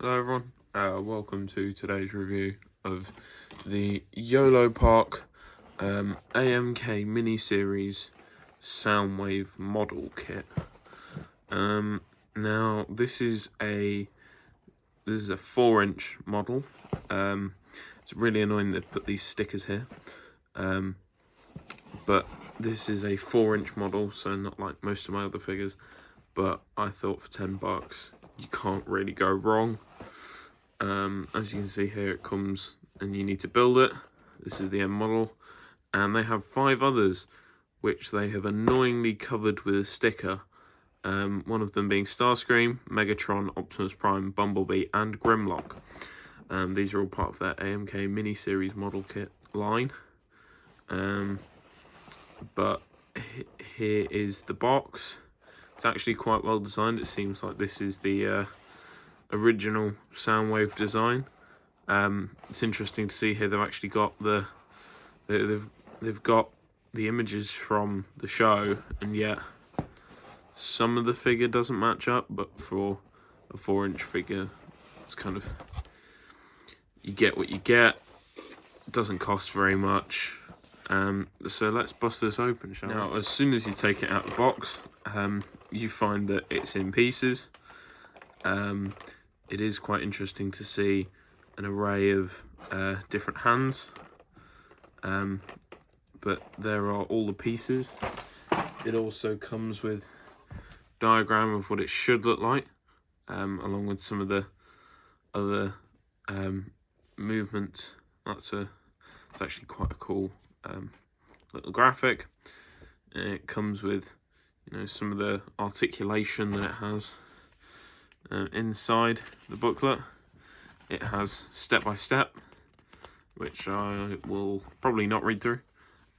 Hello everyone, welcome to today's review of the Yolopark AMK Mini Series Soundwave model kit. Now this is a 4-inch model. It's really annoying they've put these stickers here, but this is a 4-inch model, so not like most of my other figures. But I thought for $10 you can't really go wrong. As you can see here, it comes and you need to build it. This is the end model, and they have 5 others which they have annoyingly covered with a sticker. One of them being Starscream, Megatron, Optimus Prime, Bumblebee and Grimlock. These are all part of their AMK Mini Series model kit line. But here is the box. It's actually quite well designed. It seems like this is the original Soundwave design. It's interesting to see here they've actually got they've got the images from the show, and yet some of the figure doesn't match up. But for a 4-inch figure, it's kind of, you get what you get. It doesn't cost very much. So let's bust this open, shall we? Now, as soon as you take it out of the box, you find that it's in pieces. It is quite interesting to see an array of different hands, but there are all the pieces. It also comes with a diagram of what it should look like, along with some of the other movements. It's actually quite a cool little graphic. And it comes with, some of the articulation that it has. Inside the booklet, it has step by step, which I will probably not read through,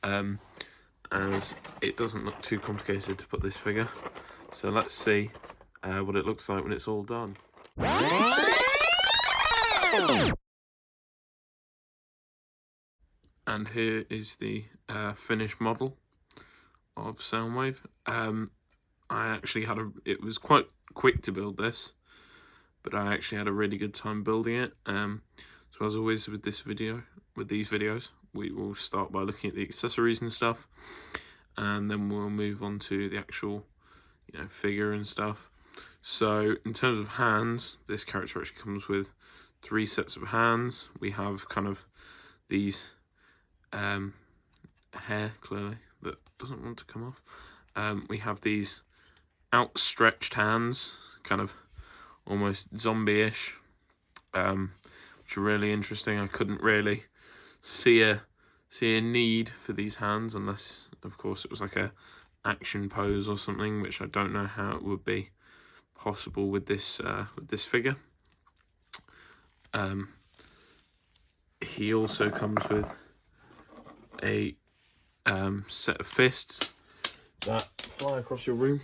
as it doesn't look too complicated to put this figure. So let's see what it looks like when it's all done. And here is the finished model of Soundwave. I actually it was quite quick to build this, but I actually had a really good time building it. So as always with these videos, we will start by looking at the accessories and stuff, and then we'll move on to the actual figure and stuff. So in terms of hands, this character actually comes with 3 sets of hands. We have kind of these hair, clearly, that doesn't want to come off. We have these outstretched hands, kind of almost zombie-ish, which are really interesting. I couldn't really see a need for these hands, unless of course it was like a action pose or something, which I don't know how it would be possible with this figure. He also comes with a set of fists that fly across your room.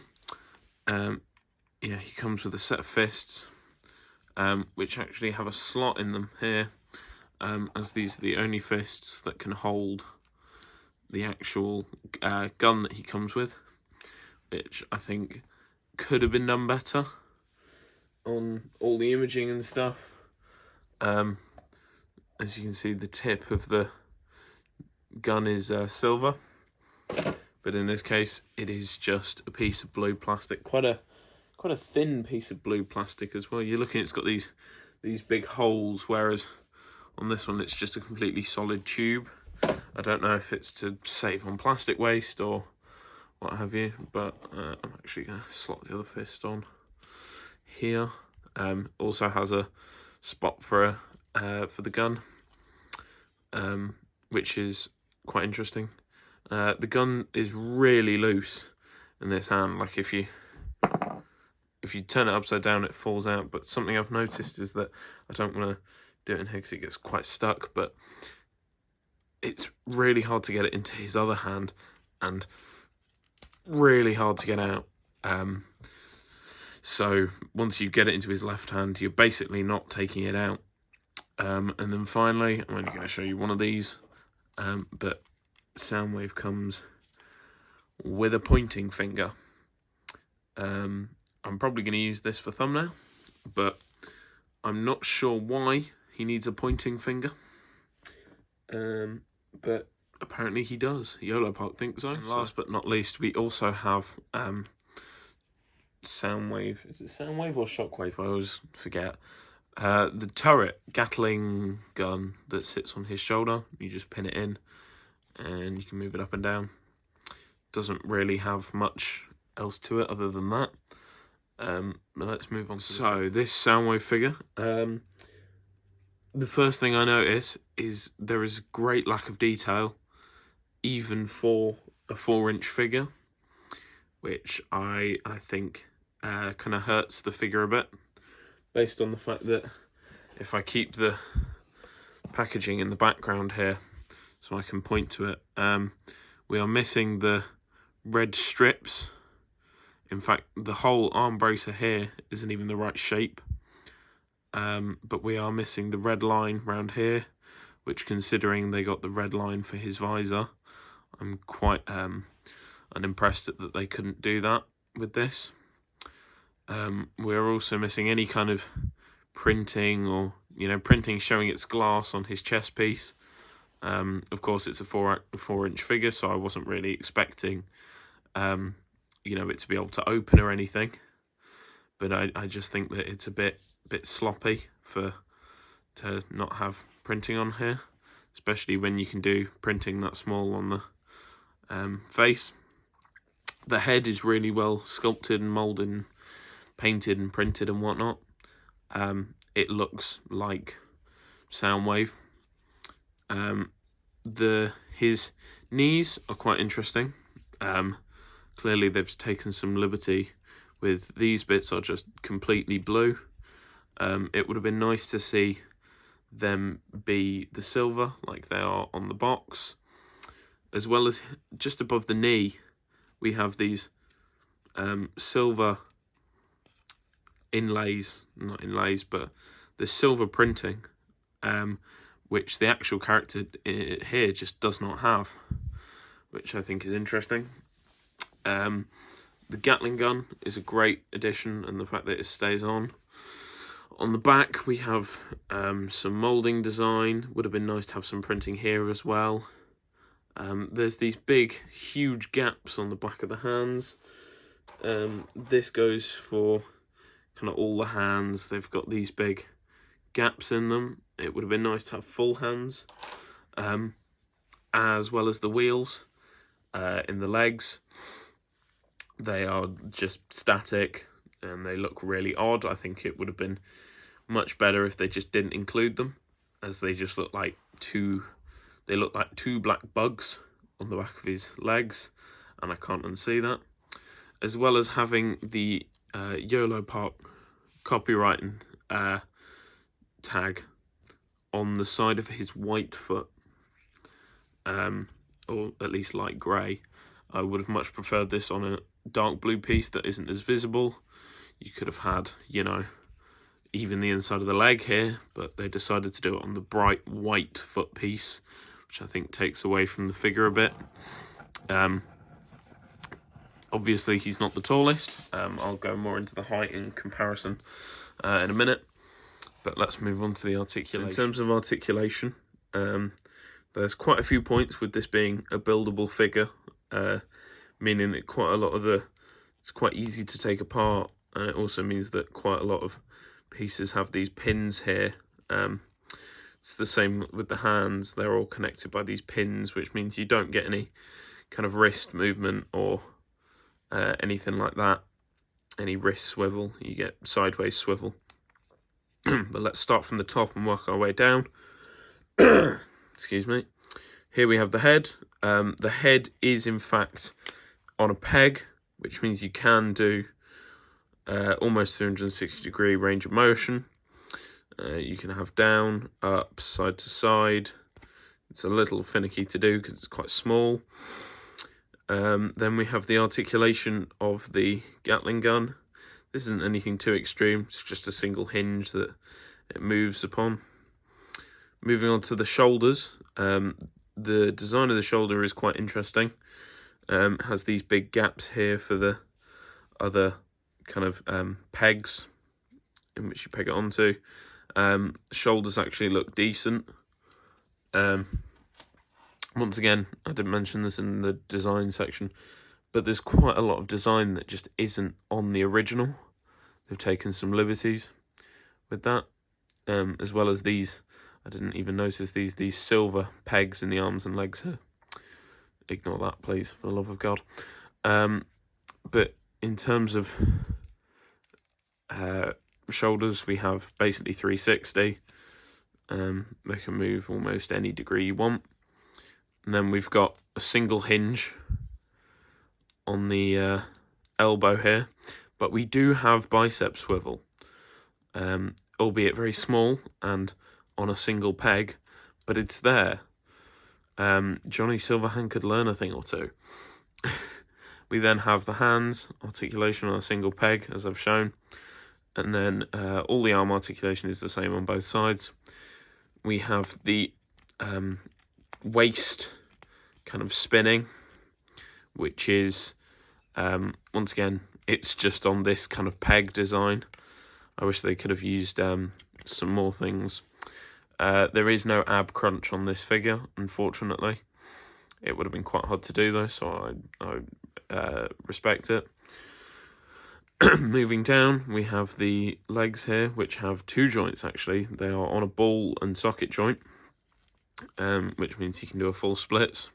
He comes with a set of fists, which actually have a slot in them here, as these are the only fists that can hold the actual gun that he comes with, which I think could have been done better on all the imaging and stuff. As you can see, the tip of the gun is silver, but in this case it is just a piece of blue plastic, quite a thin piece of blue plastic as well. You're looking, it's got these big holes, whereas on this one it's just a completely solid tube. I don't know if it's to save on plastic waste or what have you, but I'm actually going to slot the other fist on here. Also has a spot for the gun, which is quite interesting. The gun is really loose in this hand. Like if you turn it upside down, it falls out. But something I've noticed is that, I don't want to do it in here because it gets quite stuck, but it's really hard to get it into his other hand and really hard to get out. So once you get it into his left hand, you're basically not taking it out. And then finally, I'm only going to show you one of these, but Soundwave comes with a pointing finger. I'm probably going to use this for thumbnail, but I'm not sure why he needs a pointing finger, but apparently he does. Yolopark thinks so. And last but not least, we also have Soundwave. Is it Soundwave or Shockwave? I always forget. The turret Gatling gun that sits on his shoulder. You just pin it in, and you can move it up and down. Doesn't really have much else to it other than that. But let's move on. So this Soundwave figure. The first thing I notice is there is a great lack of detail, even for a 4-inch figure, which I think kind of hurts the figure a bit, based on the fact that if I keep the packaging in the background here so I can point to it, we are missing the red strips. In fact, the whole arm bracer here isn't even the right shape, but we are missing the red line round here, which, considering they got the red line for his visor, I'm quite unimpressed that they couldn't do that with this. We're also missing any kind of printing, or printing showing its glass on his chest piece. Of course, it's a 4-inch figure, so I wasn't really expecting it to be able to open or anything. But I just think that it's a bit sloppy to not have printing on here, especially when you can do printing that small on the face. The head is really well sculpted and moulded and painted and printed and whatnot. It looks like Soundwave. His knees are quite interesting. Clearly they've taken some liberty with these bits are just completely blue. It would have been nice to see them be the silver like they are on the box, as well as just above the knee we have these silver not inlays, but the silver printing, which the actual character here just does not have, which I think is interesting. The Gatling gun is a great addition, and the fact that it stays on. On the back we have some moulding design. Would have been nice to have some printing here as well. There's these big, huge gaps on the back of the hands. This goes for kind of all the hands. They've got these big gaps in them. It would have been nice to have full hands, as well as the wheels in the legs. They are just static and they look really odd. I think it would have been much better if they just didn't include them, as they just look like two black bugs on the back of his legs, and I can't unsee that. As well as having the Yolopark copyright tag on the side of his white foot, or at least light grey. I would have much preferred this on a dark blue piece that isn't as visible. You could have had, even the inside of the leg here, but they decided to do it on the bright white foot piece, which I think takes away from the figure a bit. Obviously he's not the tallest. I'll go more into the height in comparison in a minute, but let's move on to the articulation. So in terms of articulation, there's quite a few points with this being a buildable figure, meaning that it's quite easy to take apart, and it also means that quite a lot of pieces have these pins here. It's the same with the hands. They're all connected by these pins, which means you don't get any kind of wrist movement or anything like that, any wrist swivel. You get sideways swivel. But let's start from the top and work our way down. Excuse me. Here we have the head. The head is in fact on a peg, which means you can do almost 360-degree range of motion. You can have down, up, side to side. It's a little finicky to do because it's quite small. Then we have the articulation of the Gatling gun. This isn't anything too extreme. It's just a single hinge that it moves upon. Moving on to the shoulders. The design of the shoulder is quite interesting. Has these big gaps here for the other kind of pegs in which you peg it onto. Shoulders actually look decent. Once again, I didn't mention this in the design section, but there's quite a lot of design that just isn't on the original. They've taken some liberties with that, as well as these. I didn't even notice these silver pegs in the arms and legs here. Ignore that, please, for the love of God. But in terms of shoulders, we have basically 360. They can move almost any degree you want. And then we've got a single hinge on the elbow here. But we do have bicep swivel, albeit very small and on a single peg, but it's there. Johnny Silverhand could learn a thing or two. We then have the hands articulation on a single peg, as I've shown. And then all the arm articulation is the same on both sides. We have the waist kind of spinning, which is, once again, it's just on this kind of peg design. I wish they could have used some more things. There is no ab crunch on this figure, unfortunately. It would have been quite hard to do though, so I respect it. Moving down, we have the legs here, which have two joints actually. They are on a ball and socket joint, which means you can do a full splits,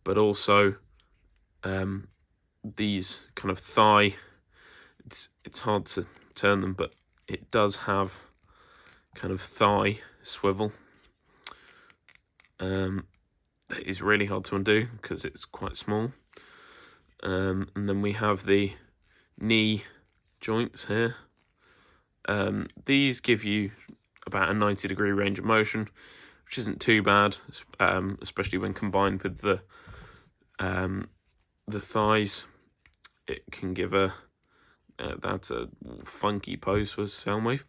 but also these kind of thigh, it's hard to turn them, but it does have kind of thigh swivel. It is really hard to undo because it's quite small. And then we have the knee joints here. These give you about a 90-degree range of motion, which isn't too bad, especially when combined with the thighs. It can give that's a funky pose for Soundwave.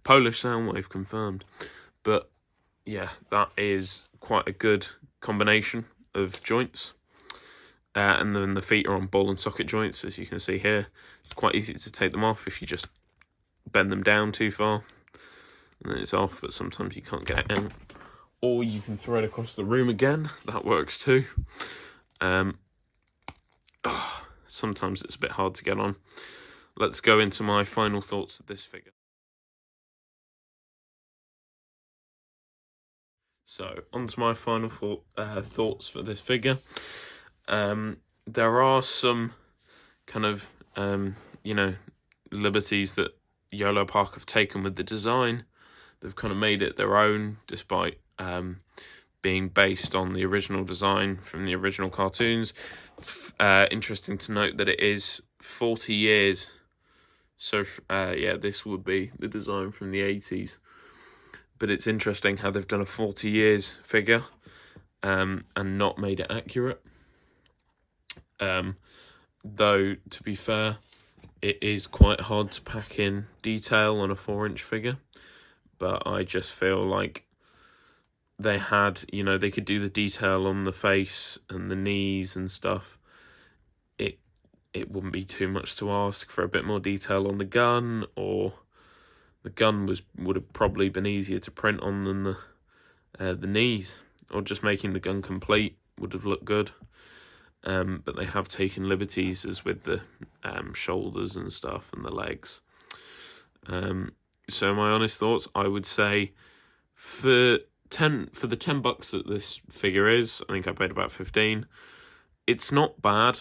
Polish Soundwave confirmed. But yeah, that is quite a good combination of joints. And then the feet are on ball and socket joints, as you can see here. It's quite easy to take them off if you just bend them down too far. And then it's off, but sometimes you can't get it out. Or you can throw it across the room again. That works too. Sometimes it's a bit hard to get on. Let's go into my final thoughts of this figure. So, onto my final thoughts for this figure. There are some kind of, liberties that Yolopark have taken with the design. They've kind of made it their own, despite being based on the original design from the original cartoons. Interesting to note that it is 40 years. So, this would be the design from the 80s. But it's interesting how they've done a 40 years figure and not made it accurate. Though, to be fair, it is quite hard to pack in detail on a 4-inch figure. But I just feel like they had, they could do the detail on the face and the knees and stuff. It wouldn't be too much to ask for a bit more detail on the gun, or the gun would have probably been easier to print on than the knees, or just making the gun complete would have looked good. But they have taken liberties as with the shoulders and stuff and the legs. So my honest thoughts, I would say for the $10 that this figure is, I think I paid about 15. It's not bad.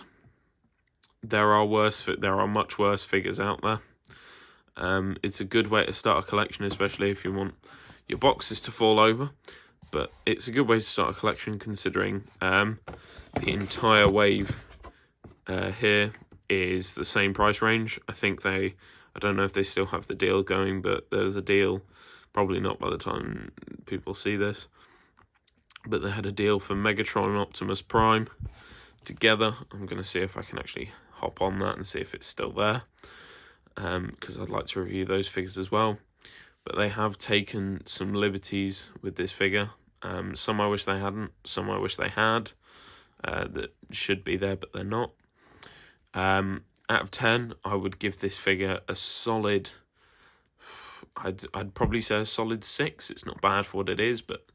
There are much worse figures out there. It's a good way to start a collection, especially if you want your boxes to fall over. But it's a good way to start a collection, considering the entire wave here is the same price range. I think I don't know if they still have the deal going, but there's a deal, probably not by the time people see this, but they had a deal for Megatron and Optimus Prime together. I'm going to see if I can actually hop on that and see if it's still there, because I'd like to review those figures as well. But they have taken some liberties with this figure. Some I wish they hadn't, some I wish they had, that should be there but they're not. Out of 10, I would give this figure a solid I'd probably say a solid 6. It's not bad for what it is, but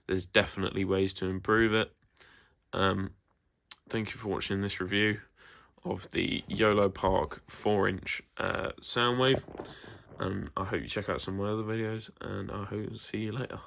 there's definitely ways to improve it. Thank you for watching this review of the Yolopark 4-inch Soundwave, and I hope you check out some of my other videos, and I hope to see you later.